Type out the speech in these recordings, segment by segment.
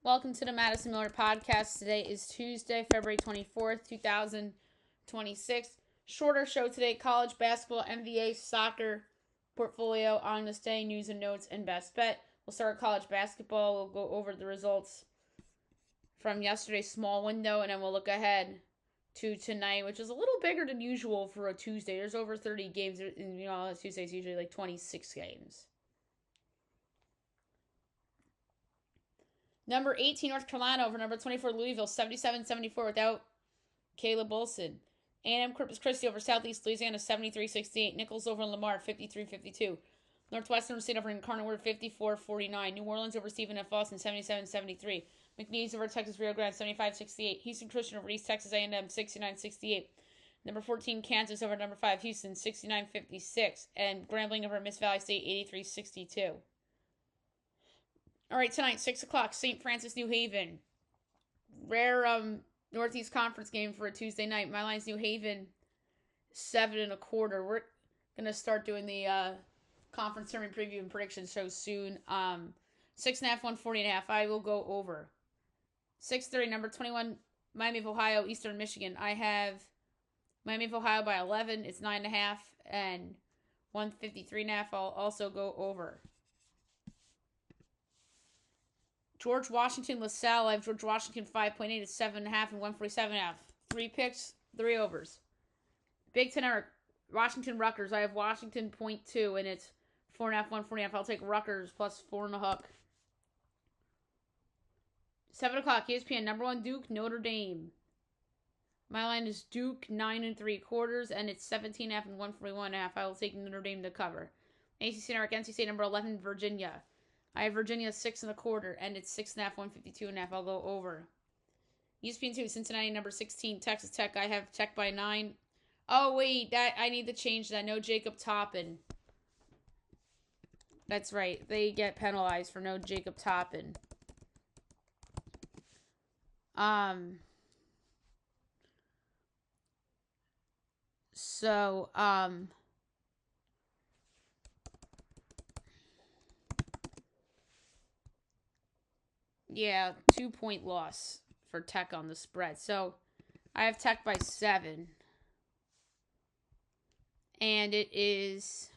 Welcome to the Madison Miller Podcast. Today is Tuesday, February 24th, 2026. Shorter show today, college basketball, NBA, soccer, portfolio on this day, news and notes, and best bet. We'll start with college basketball. We'll go over the results from yesterday's small window, and then we'll look ahead to tonight, which is a little bigger than usual for a Tuesday. There's over 30 games. Tuesday's usually like 26 games. Number 18, North Carolina over number 24, Louisville, 77-74 without Caleb Wilson. A&M Corpus Christi over Southeast Louisiana, 73-68. Nichols over Lamar, 53-52. Northwestern State over Incarnate Word, 54-49. New Orleans over Stephen F. Austin, 77-73. McNeese over Texas Rio Grande, 75-68. Houston Christian over East Texas A&M, 69-68. Number 14, Kansas over number 5, Houston, 69-56. And Grambling over Miss Valley State, 83-62. All right, tonight, 6 o'clock, St. Francis, New Haven. Rare Northeast Conference game for a Tuesday night. My line's New Haven, 7.25. We're going to start doing the conference tournament preview and prediction show soon. 6.5, 140.5. I will go over. 6:30, number 21, Miami of Ohio, Eastern Michigan. I have Miami of Ohio by 11. It's 9.5 and 153.5. I'll also go over. George Washington, LaSalle. I have George Washington 5.8 at 7.5 and 147.5. 3 picks, 3 overs. Big Ten Eric, Washington Rutgers. I have Washington 0.2 and it's 4.5, 140.5. I'll take Rutgers plus 4 and a hook. 7 o'clock, ESPN. Number 1, Duke, Notre Dame. My line is Duke 9.75 and it's 17.5 and 141.5. I will take Notre Dame to cover. ACC Network, NC State number 11, Virginia. I have Virginia 6.25 and it's 6.5, 152.5. I'll go over. ESPN 2, Cincinnati number 16, Texas Tech. I have Tech by 9. Oh wait, that I need to change that. No Jacob Toppin. That's right. They get penalized for no Jacob Toppin. Yeah, 2-point loss for Tech on the spread. So I have Tech by 7. And it is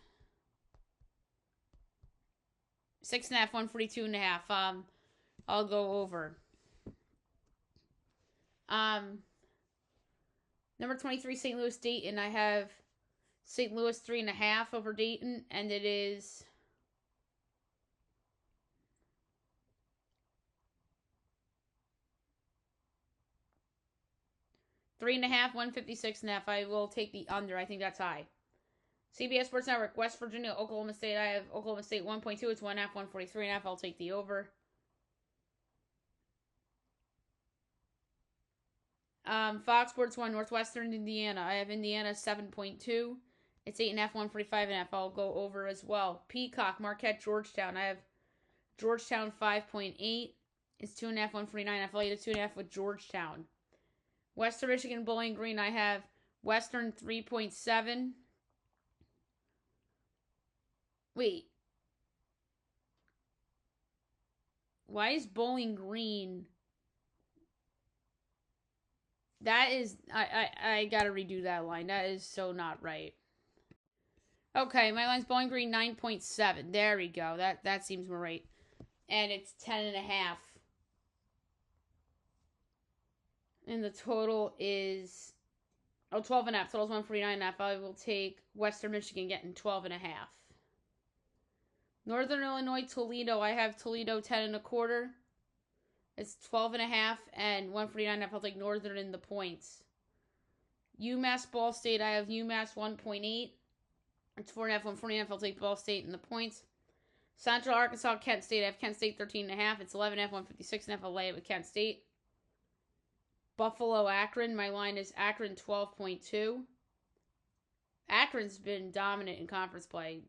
6.5, 142.5. I'll go over. Number 23, St. Louis Dayton. I have St. Louis 3.5 over Dayton, and it is 3.5, 156.5. I will take the under. I think that's high. CBS Sports Network, West Virginia, Oklahoma State. I have Oklahoma State 1.2. It's 1.5, 143.5. I'll take the over. Fox Sports 1, Northwestern Indiana. I have Indiana 7.2. It's 8.5, 145.5. I'll go over as well. Peacock, Marquette, Georgetown. I have Georgetown 5.8. It's 2.5, 149. I'll eat a 2.5 with Georgetown. Western Michigan, Bowling Green. I have Western 3.7. Wait. Why is Bowling Green? That is, I gotta redo that line. That is so not right. Okay, my line's Bowling Green 9.7. There we go. That seems more right. And it's 10.5. And the total is 12.5. Total's 149.5. I will take Western Michigan getting 12.5. Northern Illinois, Toledo. I have Toledo 10.25. It's 12.5 and 149.5. I'll take Northern in the points. UMass Ball State. I have UMass 1.8. It's 4.5, 149.5. I'll take Ball State in the points. Central Arkansas, Kent State. I have Kent State 13.5. It's 11.5, 156.5. I'll lay it with Kent State. Buffalo, Akron. My line is Akron 12.2. Akron's been dominant in conference play.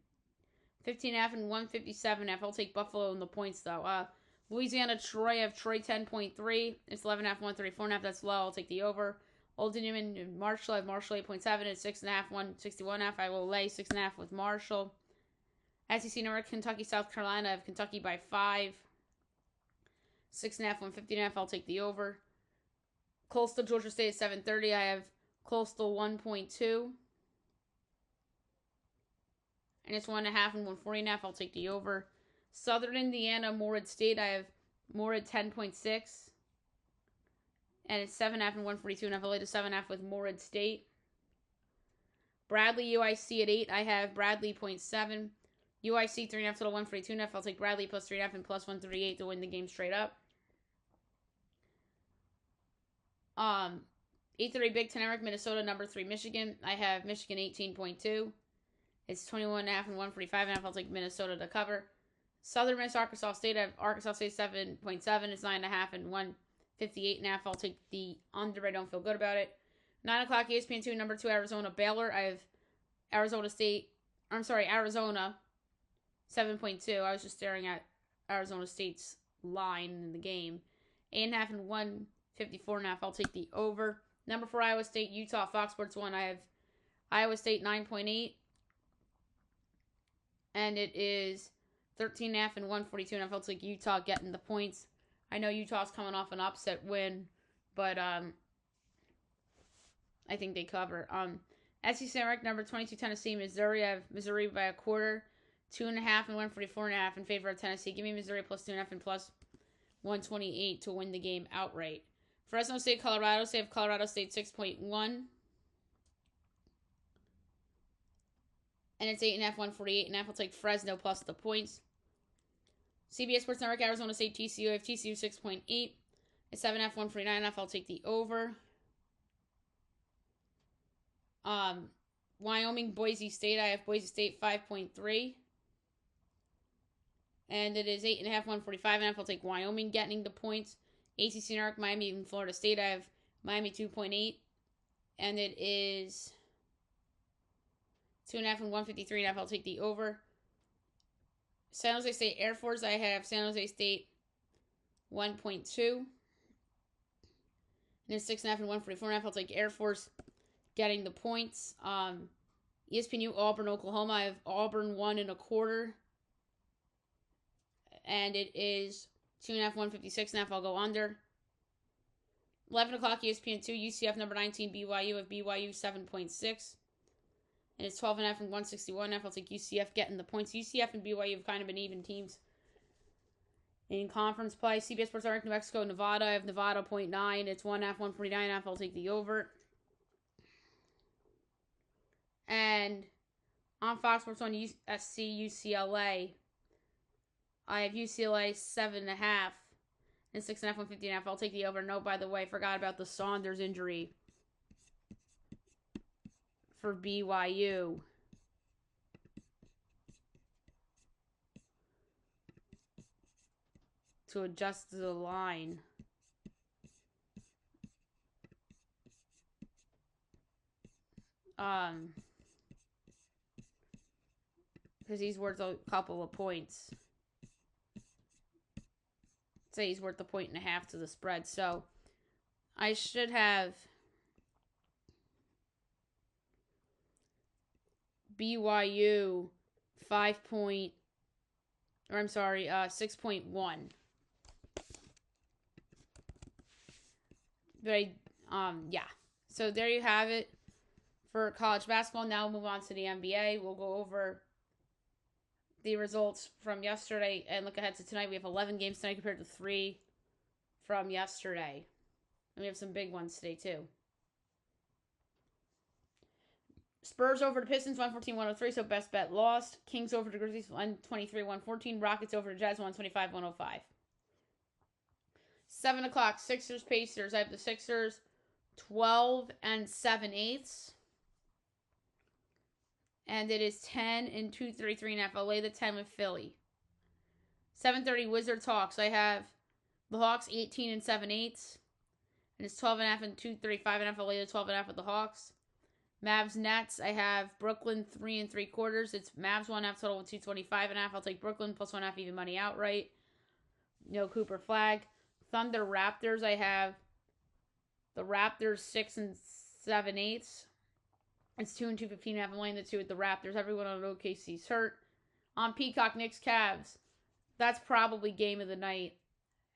15.5 and 157.5. I'll take Buffalo in the points though. Louisiana, Troy. I have Troy 10.3. It's 11.5, 134.5. That's low. I'll take the over. Old Dominion and Marshall. I have Marshall 8.7. It's 6.5, 161.5. I will lay 6.5 with Marshall. SEC North, Kentucky, South Carolina. I have Kentucky by 5. 6.5, 150.5. I'll take the over. Coastal Georgia State at 7:30. I have Coastal 1.2. And it's 1.5 and 140.5. I'll take the over. Southern Indiana, Morehead State. I have Morehead 10.6. And it's 7.5 and 142.5. I'll lay to 7.5 with Morehead State. Bradley UIC at 8. I have Bradley 0.7. UIC 3.5 total 142.5. I'll take Bradley plus 3.5 and plus 138 to win the game straight up. 8:30 Big Ten Eric, Minnesota, number 3 Michigan. I have Michigan 18.2. It's 21.5 and 145.5. I'll take Minnesota to cover. Southern Miss, Arkansas State. I have Arkansas State 7.7. It's 9.5 and 158.5. I'll take the under. I don't feel good about it. 9 o'clock ESPN 2, number 2 Arizona, Baylor. I have Arizona 7.2. I was just staring at Arizona State's line in the game. 8.5 and 154.5. I'll take the over. Number 4 Iowa State, Utah, Fox Sports 1. I have Iowa State 9.8. And it is 13.5 and 142.5. I'll take Utah getting the points. I know Utah's coming off an upset win, but I think they cover. SEC ranked number 22 Tennessee, Missouri. I have Missouri by a quarter. 2.5 and 144.5 in favor of Tennessee. Give me Missouri plus 2.5 and plus 128 to win the game outright. Fresno State, Colorado State. I have Colorado State 6.1. And it's 8.5, 148.5. I'll take Fresno plus the points. CBS Sports Network, Arizona State, TCU. I have TCU 6.8. It's 7.5, 149.5. I'll take the over. Wyoming, Boise State. I have Boise State 5.3. And it is 8.5, 145.5. I'll take Wyoming getting the points. ACC Network, Miami, and Florida State. I have Miami 2.8. And it is 2.5 and 153.5. I'll take the over. San Jose State Air Force. I have San Jose State 1.2. And it's 6.5 and 144.5. I'll take Air Force getting the points. ESPNU Auburn, Oklahoma. I have Auburn 1.25. And it is 2.5, 156.5. I'll go under. 11 o'clock ESPN 2. UCF number 19 BYU of BYU 7.6. And it's 12.5 and 161.5. I'll take UCF getting the points. UCF and BYU have kind of been even teams in conference play. CBS Sports Network, New Mexico, Nevada. I have Nevada 0.9. It's 1.5, 149.5. I'll take the over. And on Fox Sports on USC, UCLA, I have UCLA 7.5 and 6.5, 150.5. I'll take the over. No, by the way, I forgot about the Saunders injury for BYU. To adjust the line. Because he's worth a couple of points. Say he's worth 1.5 to the spread. So I should have BYU 6.1. But yeah. So there you have it for college basketball. Now we'll move on to the NBA. We'll go over the results from yesterday and look ahead to tonight. We have 11 games tonight compared to 3 from yesterday. And we have some big ones today too. Spurs over the Pistons, 114-103, so best bet lost. Kings over the Grizzlies, 123-114. Rockets over the Jazz, 125-105. 7 o'clock, Sixers, Pacers. I have the Sixers 12 and 7/8. And it is 10 and 233.5. I'll lay the 10 with Philly. 7:30, Wizards, Hawks. I have the Hawks 18 and 7/8. And it's 12.5 and 235.5. I'll lay the 12.5 with the Hawks. Mavs, Nets. I have Brooklyn 3 3/4. It's Mavs 1.5 total with 225.5. I'll take Brooklyn plus 1.5 even money outright. No Cooper flag. Thunder, Raptors. I have the Raptors 6 and 7/8. It's 2 and 215.5. I'm laying the 2 with the Raptors. Everyone on OKC's hurt. On Peacock, Knicks, Cavs. That's probably game of the night.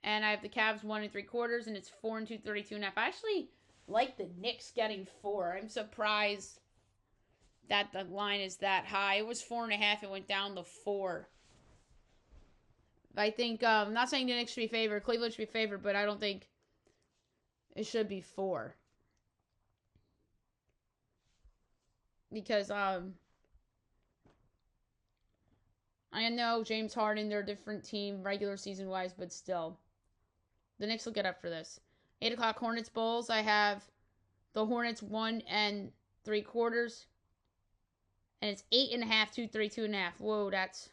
And I have the Cavs 1 3/4, and it's 4 232.5. I actually like the Knicks getting 4. I'm surprised that the line is that high. It was 4.5. It went down to 4. I think, I'm not saying the Knicks should be favored. Cleveland should be favored, but I don't think it should be 4. Because, I know James Harden, they're a different team regular season-wise, but still. The Knicks will get up for this. 8 o'clock, Hornets Bulls. I have the Hornets 1 3/4. And it's 8.5, 232.5. Whoa, that's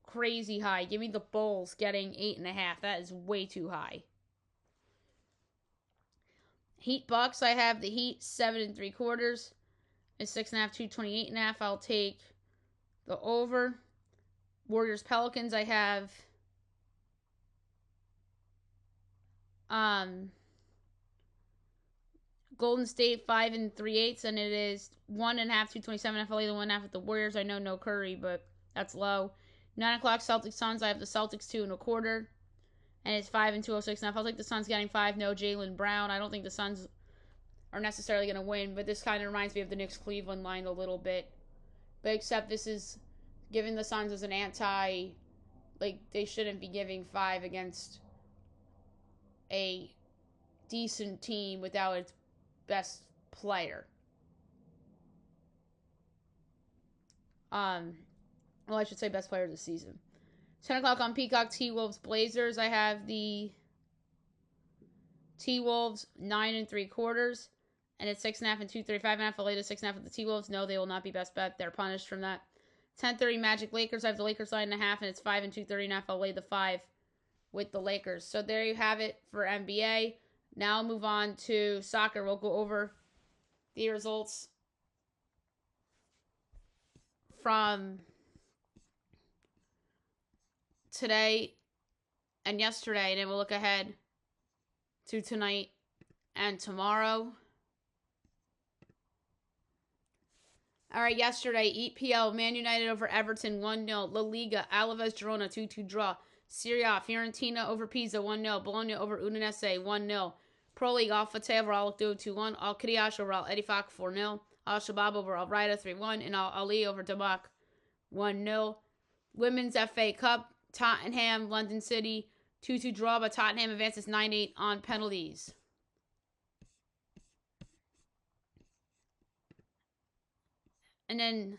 crazy high. Give me the Bulls getting 8.5. That is way too high. Heat Bucks. I have the Heat 7 3/4. It's 6.5, 228.5. I'll take the over. Warriors Pelicans. I have Golden State 5 3/8, and it is 1.5, 227. I'll lay the 1.5 with the Warriors. I know no Curry, but that's low. 9 o'clock Celtics Suns. I have the Celtics 2 1/4, and it's 5 206.5. I'll take the Suns getting 5. No Jaylen Brown. I don't think the Suns are necessarily going to win, but this kind of reminds me of the Knicks Cleveland line a little bit. But except this is giving the Suns as an anti, like they shouldn't be giving 5 against a decent team without its best player. Well, I should say best player of the season. 10 o'clock on Peacock, T-Wolves Blazers. I have the T-Wolves 9 3/4, and it's 6.5 and 235.5. I'll lay the 6.5 with the T-Wolves. No, they will not be best bet. They're punished from that. 10:30 Magic Lakers. I have the Lakers 9.5, and it's 5 and 230.5. I'll lay the 5 with the Lakers. So there you have it for NBA. Now I'll move on to soccer. We'll go over the results from today and yesterday, and then we'll look ahead to tonight and tomorrow. All right, yesterday, EPL, Man United over Everton, 1-0. La Liga, Alaves Girona, 2-2 draw. Serie A, Fiorentina over Pisa, 1-0. Bologna over Udinese, 1-0. Pro League, Al Fateh over Al Akhdoud, 2-1. Al Qadish over Al Ettifaq, 4-0. Al Shabab over Al Raida, 3-1. And Al Ali over Damak, 1-0. Women's FA Cup, Tottenham, London City, 2-2 draw, but Tottenham advances 9-8 on penalties. And then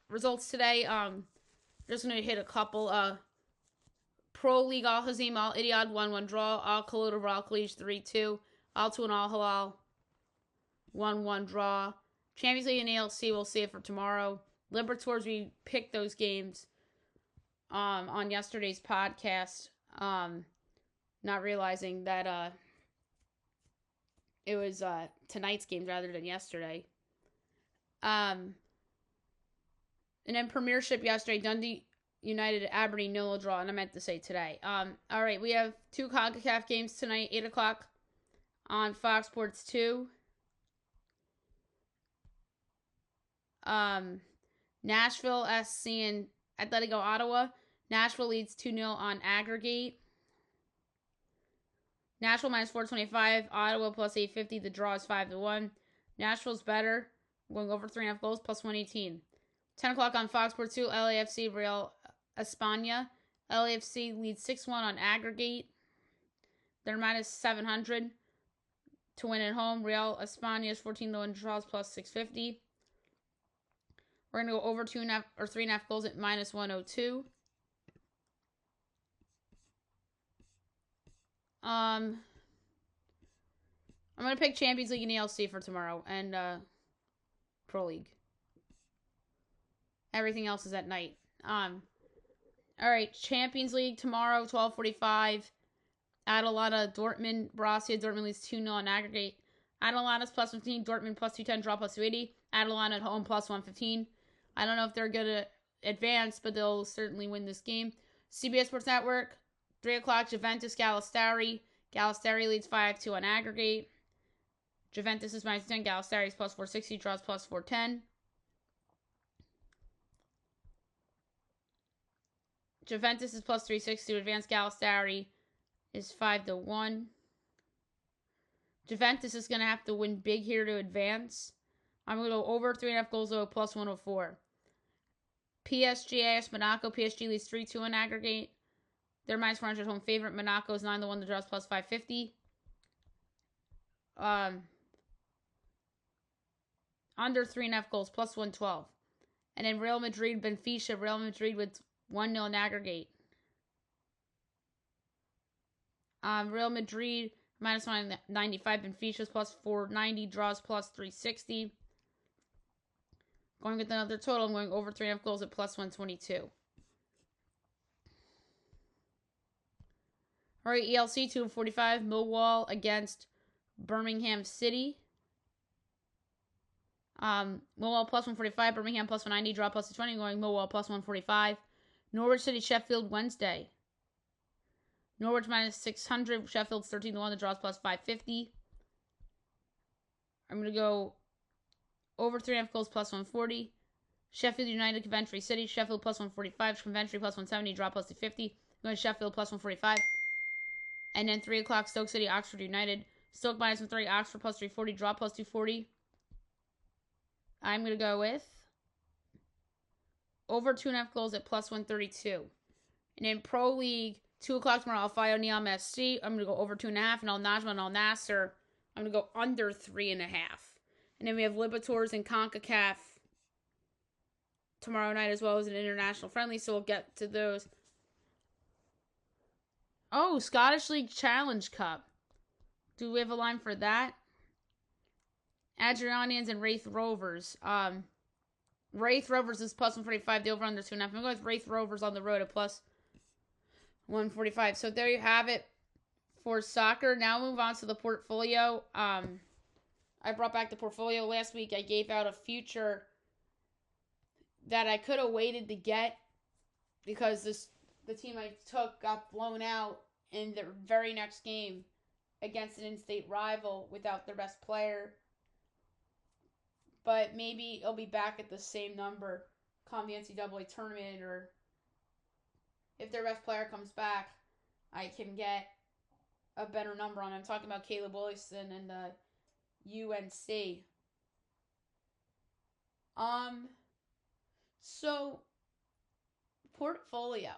results today, just going to hit a couple. Pro League, Al Hazim, Al Ittihad, 1-1 draw. Al Khalid over Al Khalij, 3-2. Al Tun, Al Hilal, 1-1 draw. Champions League and ALC, we'll see it for tomorrow. Libertors, we picked those games on yesterday's podcast. Not realizing that it was tonight's games rather than yesterday. And then Premiership yesterday, Dundee United, Aberdeen, 0 draw, and I meant to say today. All right, we have 2 CONCACAF games tonight, 8 o'clock on Fox Sports 2. Nashville SC and Atletico Ottawa. Nashville leads 2-0 on aggregate. Nashville minus 425. Ottawa plus 850. The draw is 5-1. Nashville's better. Going over 3.5 goals plus 118. 10 o'clock on Fox Sports 2. LAFC Real España. LAFC leads 6-1 on aggregate. They're minus 700 to win at home. Real España is 14-1 draws plus 650. We're going to go over 2.5 or 3.5 goals at minus 102. I'm going to pick Champions League and ELC for tomorrow and Pro League. Everything else is at night. All right, Champions League tomorrow, 12:45. Atalanta, Dortmund, Borussia. Dortmund leads 2-0 on aggregate. Atalanta's plus 15, Dortmund plus 210, draw plus 280. Atalanta at home plus 115. I don't know if they're going to advance, but they'll certainly win this game. CBS Sports Network, 3 o'clock, Juventus, Galatasaray. Galatasaray leads 5-2 on aggregate. Juventus is minus 10, Galatasaray is plus 460, draws plus 410. Juventus is plus 360. Advanced Galatasaray is 5-1. Juventus is going to have to win big here to advance. I'm going to go over 3.5 goals, though, plus 104. PSG, AS Monaco. PSG leads 3-2 in aggregate. They're minus 400 home favorite. Monaco is 9-1. The draws plus 550. Under 3.5 goals, plus 112. And then Real Madrid, Benfica. Real Madrid with 1-0 in aggregate. Real Madrid minus 195. Benfica's plus 490. Draws plus 360. Going with another total, I'm going over 3.5 goals at plus 122. All right, ELC 245. Millwall against Birmingham City. Millwall plus 145. Birmingham plus 190. Draw plus 220. Going Millwall plus 145. Norwich City Sheffield Wednesday. Norwich minus 600. Sheffield's 13-1. The draws plus 550. I'm going to go over 3.5 goals plus 140. Sheffield United Coventry City. Sheffield plus 145. Coventry plus 170. Draw plus 250. Going Sheffield plus 145. And then 3 o'clock Stoke City Oxford United. Stoke minus 130. Oxford plus 340. Draw plus 240. I'm going to go with over 2.5 goals at plus 132. And in Pro League, 2 o'clock tomorrow, Al-Fayo Neom SC. I'm going to go over 2.5. And Al-Najma and Al-Nasser, I'm going to go under 3.5. And then we have Libertors and CONCACAF tomorrow night as well as an international friendly. So we'll get to those. Oh, Scottish League Challenge Cup. Do we have a line for that? Adrianians and Wraith Rovers. Wraith Rovers is plus 145. The over under 2.5. I'm going with Wraith Rovers on the road at plus 145. So there you have it for soccer. Now move on to the portfolio. I brought back the portfolio last week. I gave out a future that I could have waited to get because the team I took got blown out in the very next game against an in-state rival without their best player. But maybe it'll be back at the same number come the NCAA tournament, or if their best player comes back, I can get a better number on it. I'm talking about Caleb Wilson and the UNC. So portfolio.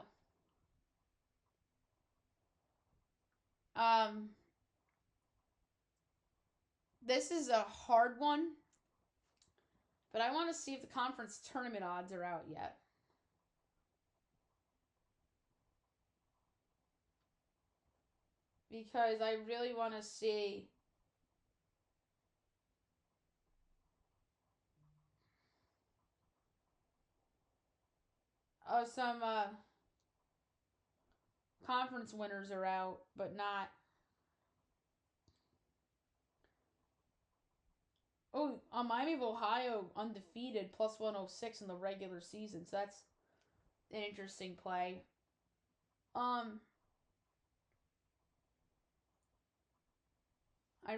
This is a hard one, but I want to see if the conference tournament odds are out yet. Because I really want to see some conference winners are out, but not. Oh, Miami of Ohio undefeated plus 106 in the regular season. So that's an interesting play. I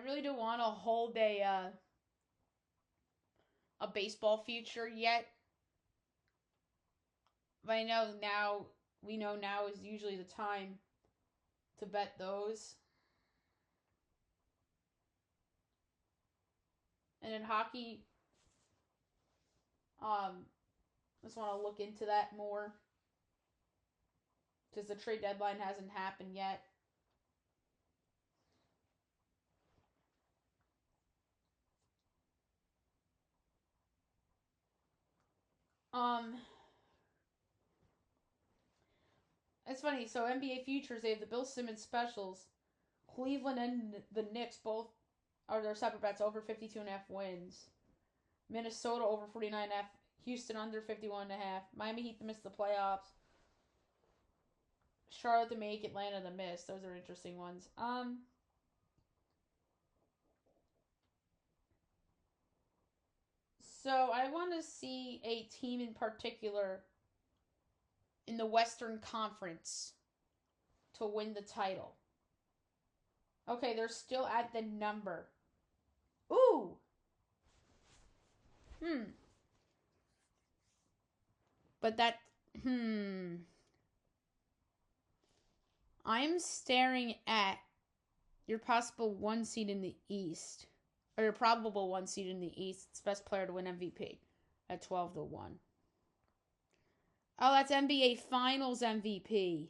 really don't want to hold a baseball future yet. But I know now, we know now is usually the time to bet those. And in hockey, just want to look into that more. Because the trade deadline hasn't happened yet. It's funny. So NBA futures, they have the Bill Simmons specials. Cleveland and the Knicks both are their separate bets over 52.5 wins. Minnesota over 49.5. Houston under 51.5. Miami Heat to miss the playoffs. Charlotte to make. Atlanta to miss. Those are interesting ones. So I want to see a team in particular in the Western Conference to win the title. Okay, they're still at the number. Ooh. But that, I'm staring at your possible 1 seed in the East, or your probable 1 seed in the East. It's best player to win MVP at 12-1. Oh, that's NBA Finals MVP.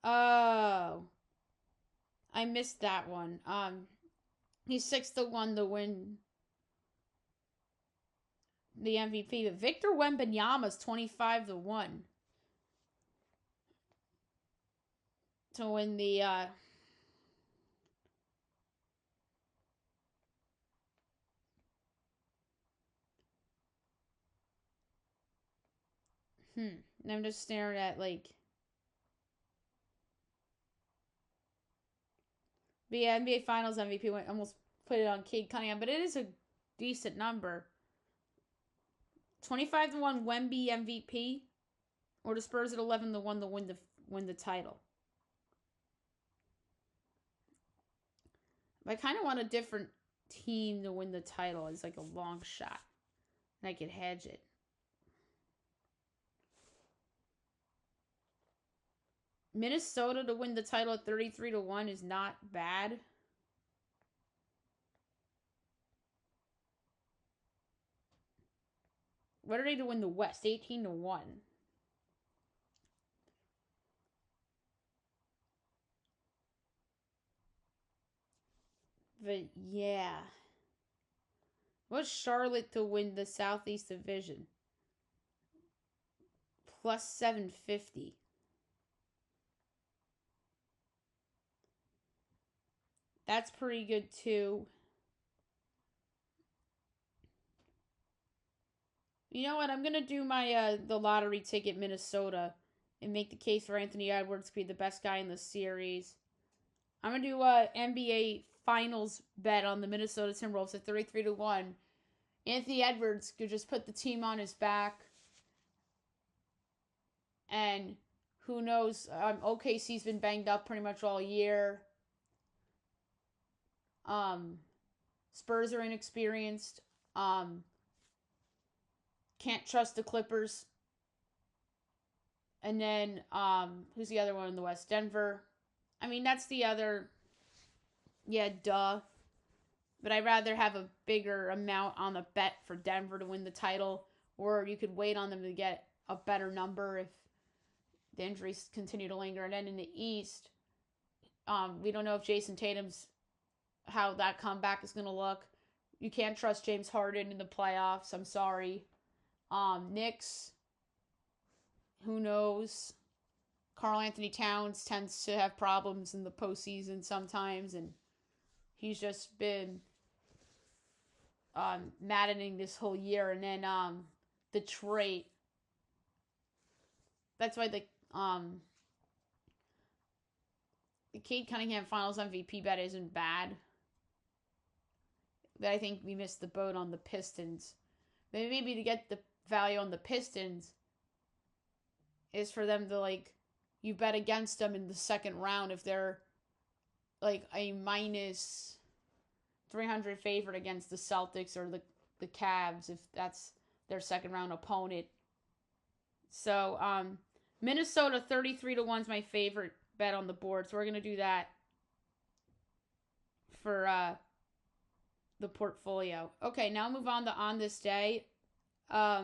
Oh, I missed that one. He's 6-1 to win the MVP, but Victor Wembanyama's 25-1 to win the And I'm just staring at like the NBA Finals MVP. Almost put it on Cade Cunningham, but it is a decent number. 25-1 Wemby MVP, or the Spurs at 11-1 to win the title. But I kind of want a different team to win the title. It's like a long shot, and I could hedge it. Minnesota to win the title at 33-1 is not bad. What are they to win the West? 18-1. But yeah. What's Charlotte to win the Southeast Division? Plus 750. That's pretty good too. You know what? I'm gonna do my the lottery ticket Minnesota and make the case for Anthony Edwards to be the best guy in the series. I'm gonna do a NBA Finals bet on the Minnesota Timberwolves at 33-1. Anthony Edwards could just put the team on his back, and who knows? OKC's been banged up pretty much all year. Spurs are inexperienced. Can't trust the Clippers. And then, who's the other one in the West? Denver. I mean, that's the other. Yeah, duh. But I'd rather have a bigger amount on the bet for Denver to win the title, or you could wait on them to get a better number if the injuries continue to linger. And then in the East, we don't know if Jason Tatum's, how that comeback is going to look. You can't trust James Harden in the playoffs. I'm sorry. Knicks, who knows? Karl Anthony Towns tends to have problems in the postseason sometimes, and he's just been maddening this whole year. And then Detroit. That's why the Cade Cunningham Finals MVP bet isn't bad. But I think we missed the boat on the Pistons. Maybe to get the value on the Pistons is for them to, like, you bet against them in the second round if they're like a minus 300 favorite against the Celtics or the Cavs if that's their second round opponent. So Minnesota 33-1 is my favorite bet on the board, so we're gonna do that for the portfolio. Okay, now move on to On This Day. I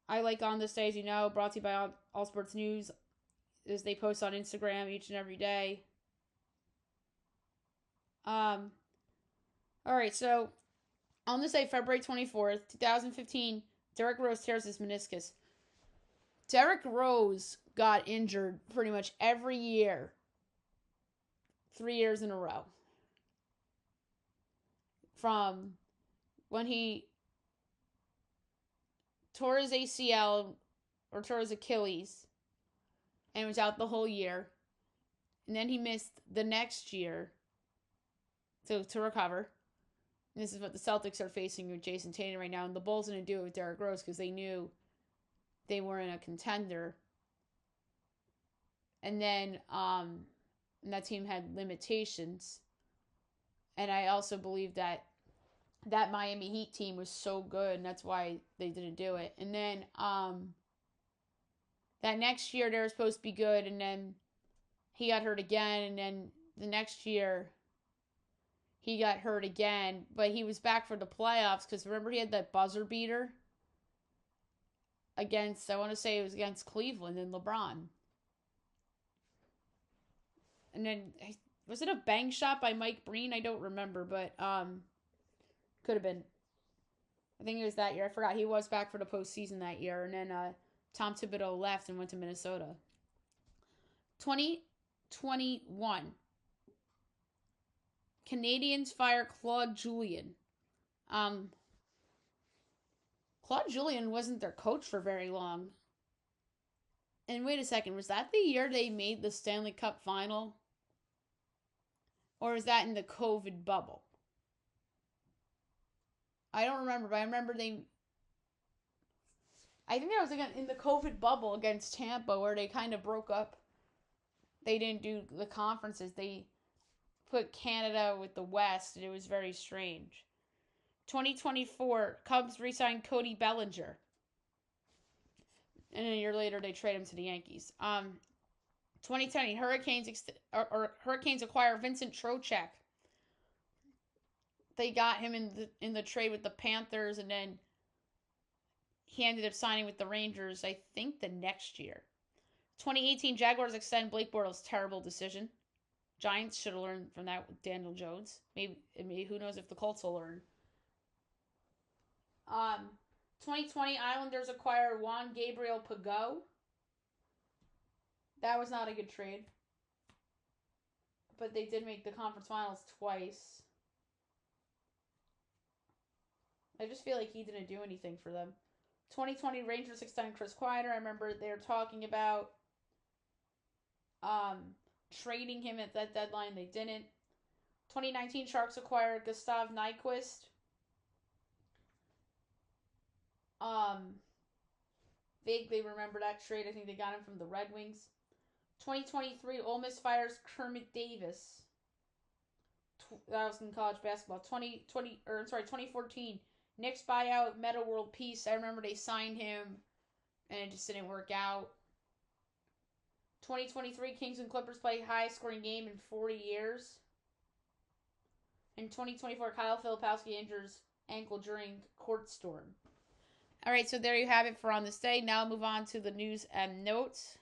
like On This Day, as you know, brought to you by All Sports News, as they post on Instagram each and every day. All right, so on this day, February 24th, 2015, Derrick Rose tears his meniscus. Derrick Rose got injured pretty much every year, 3 years in a row. From when he tore his ACL or tore his Achilles and was out the whole year. And then he missed the next year to recover. And this is what the Celtics are facing with Jason Tatum right now. And the Bulls didn't do it with Derrick Rose because they knew they weren't a contender. And then and that team had limitations. And I also believe that that Miami Heat team was so good, and that's why they didn't do it. And then that next year they were supposed to be good, and then he got hurt again, and then the next year he got hurt again, but he was back for the playoffs because remember he had that buzzer beater against, I want to say it was against Cleveland and LeBron. And then, was it a bang shot by Mike Breen? I don't remember, but could have been. I think it was that year. I forgot. He was back for the postseason that year. And then Tom Thibodeau left and went to Minnesota. 2021. Canadians fire Claude Julien. Claude Julien wasn't their coach for very long. And wait a second, was that the year they made the Stanley Cup final? Or was that in the COVID bubble? I don't remember, but I remember I think that was again in the COVID bubble against Tampa where they kind of broke up. They didn't do the conferences. They put Canada with the West, and it was very strange. 2024, Cubs re-signed Cody Bellinger. And a year later, they trade him to the Yankees. 2020, Hurricanes acquire Vincent Trocheck. They got him in the trade with the Panthers, and then he ended up signing with the Rangers, I think, the next year. 2018, Jaguars extend Blake Bortles. Terrible decision. Giants should have learned from that with Daniel Jones. Maybe who knows if the Colts will learn. 2020, Islanders acquire Juan Gabriel Pageau. That was not a good trade. But they did make the conference finals twice. I just feel like he didn't do anything for them. 2020, Rangers extend Chris Kreider. I remember they were talking about trading him at that deadline. They didn't. 2019, Sharks acquire Gustav Nyquist. Vaguely remember that trade. I think they got him from the Red Wings. 2023, Ole Miss fires Kermit Davis. That was in college basketball. 2014, Knicks buyout Metta World Peace. I remember they signed him, and it just didn't work out. 2023, Kings and Clippers play highest scoring game in 40 years. In 2024, Kyle Filipowski injures ankle during court storm. All right, so there you have it for on this day. Now I'll move on to the news and notes.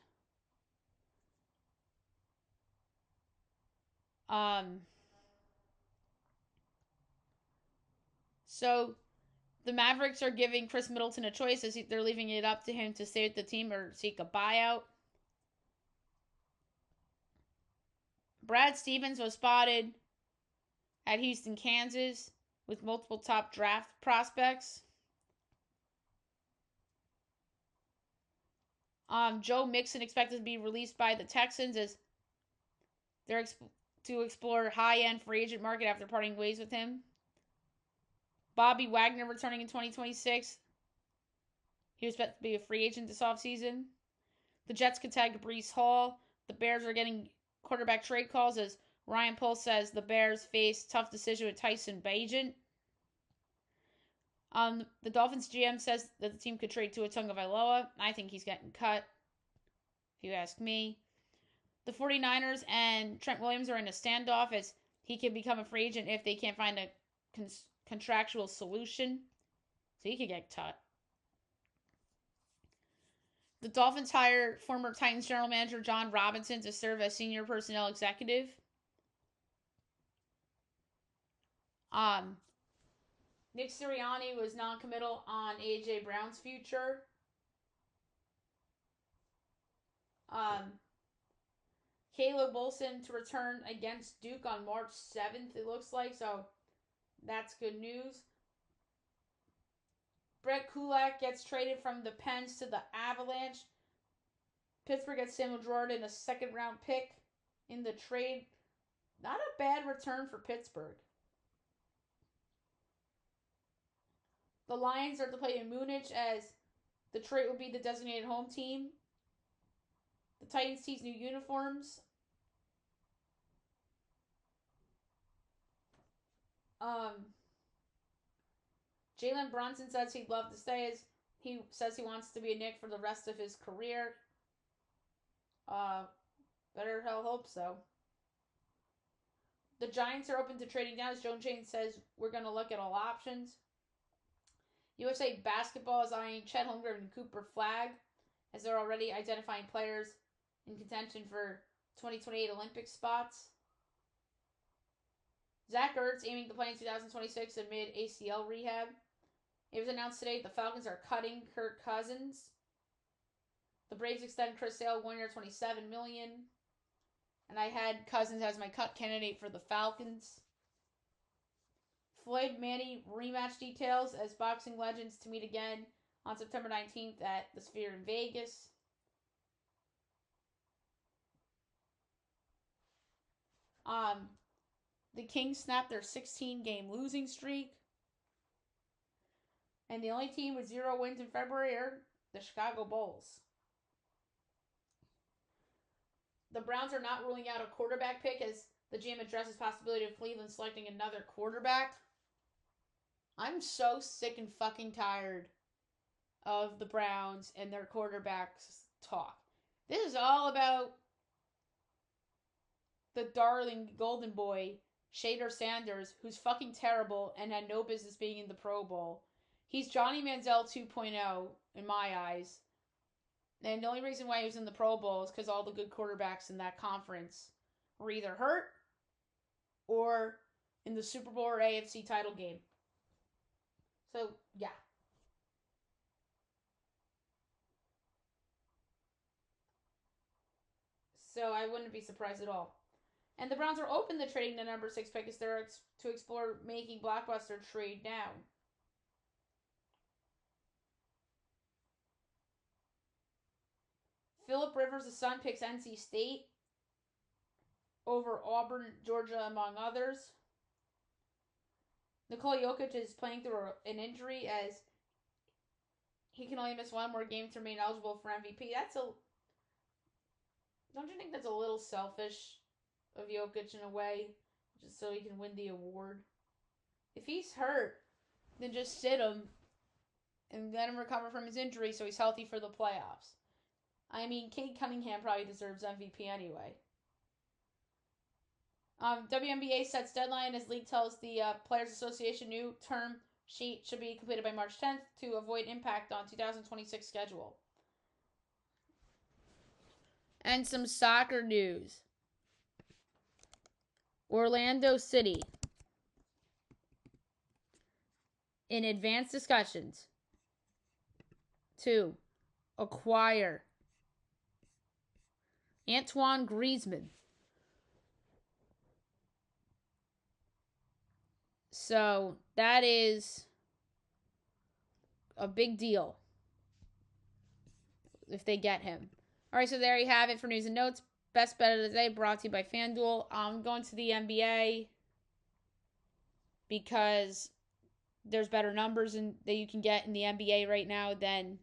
So the Mavericks are giving Chris Middleton a choice as they're leaving it up to him to stay with the team or seek a buyout. Brad Stevens was spotted at Houston, Kansas with multiple top draft prospects. Joe Mixon expected to be released by the Texans as they're to explore high-end free agent market after parting ways with him. Bobby Wagner returning in 2026. He was expected to be a free agent this offseason. The Jets could tag Breece Hall. The Bears are getting quarterback trade calls as Ryan Poles says the Bears face tough decision with Tyson Bagent. The Dolphins GM says that the team could trade Tua Tagovailoa. I think he's getting cut, if you ask me. The 49ers and Trent Williams are in a standoff as he can become a free agent if they can't find a contractual solution. So he could get cut. The Dolphins hire former Titans general manager John Robinson to serve as senior personnel executive. Nick Sirianni was non-committal on A.J. Brown's future. Caleb Wilson to return against Duke on March 7th, it looks like. So that's good news. Brett Kulak gets traded from the Pens to the Avalanche. Pittsburgh gets Samuel Girard, a second-round pick in the trade. Not a bad return for Pittsburgh. The Lions are to play in Munich as the trade will be the designated home team. The Titans tease new uniforms. Jalen Brunson says he'd love to stay. He says he wants to be a Knick for the rest of his career. Better hell hope so. The Giants are open to trading down. As Joan Jane says, we're going to look at all options. USA Basketball is eyeing Chet Holmgren and Cooper Flagg, as they're already identifying players in contention for 2028 Olympic spots. Zach Ertz aiming to play in 2026 amid ACL rehab. It was announced today the Falcons are cutting Kirk Cousins. The Braves extend Chris Sale 1 year, $27 million. And I had Cousins as my cut candidate for the Falcons. Floyd Manny rematch details as boxing legends to meet again on September 19th at the Sphere in Vegas. The Kings snapped their 16-game losing streak. And the only team with 0 wins in February are the Chicago Bulls. The Browns are not ruling out a quarterback pick as the GM addresses possibility of Cleveland selecting another quarterback. I'm so sick and fucking tired of the Browns and their quarterbacks talk. This is all about the darling golden boy, Shader Sanders, who's fucking terrible and had no business being in the Pro Bowl. He's Johnny Manziel 2.0 in my eyes. And the only reason why he was in the Pro Bowl is because all the good quarterbacks in that conference were either hurt or in the Super Bowl or AFC title game. So, yeah. So, I wouldn't be surprised at all. And the Browns are open to trading the number 6 pick as they're to explore making blockbuster trade now. Phillip Rivers, the son, picks NC State over Auburn, Georgia, among others. Nikola Jokic is playing through an injury as he can only miss one more game to remain eligible for MVP. Don't you think that's a little selfish of Jokic in a way, just so he can win the award? If he's hurt, then just sit him and let him recover from his injury so he's healthy for the playoffs. I mean, Cade Cunningham probably deserves MVP anyway. WNBA sets deadline as league tells the Players Association new term sheet should be completed by March 10th to avoid impact on 2026 schedule. And some soccer news. Orlando City in advanced discussions to acquire Antoine Griezmann. So that is a big deal if they get him. All right, so there you have it for news and notes. Best bet of the day brought to you by FanDuel. I'm going to the NBA because there's better numbers that you can get in the NBA right now than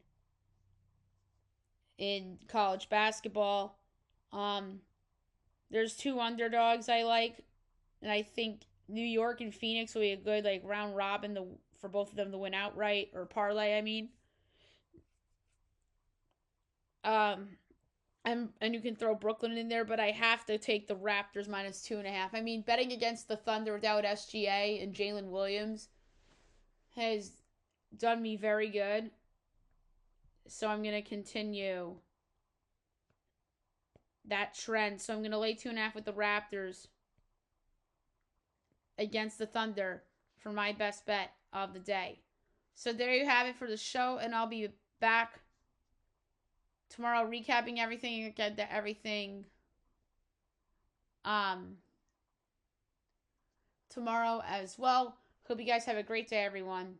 in college basketball. There's 2 underdogs I like, and I think New York and Phoenix will be a good round robin for both of them to win outright or parlay. I mean, and you can throw Brooklyn in there, but I have to take the Raptors minus 2.5. I mean, betting against the Thunder without SGA and Jalen Williams has done me very good, so I'm gonna continue that trend. So I'm going to lay 2.5 with the Raptors against the Thunder for my best bet of the day. So there you have it for the show, and I'll be back tomorrow recapping everything and get to everything tomorrow as well. Hope you guys have a great day, everyone.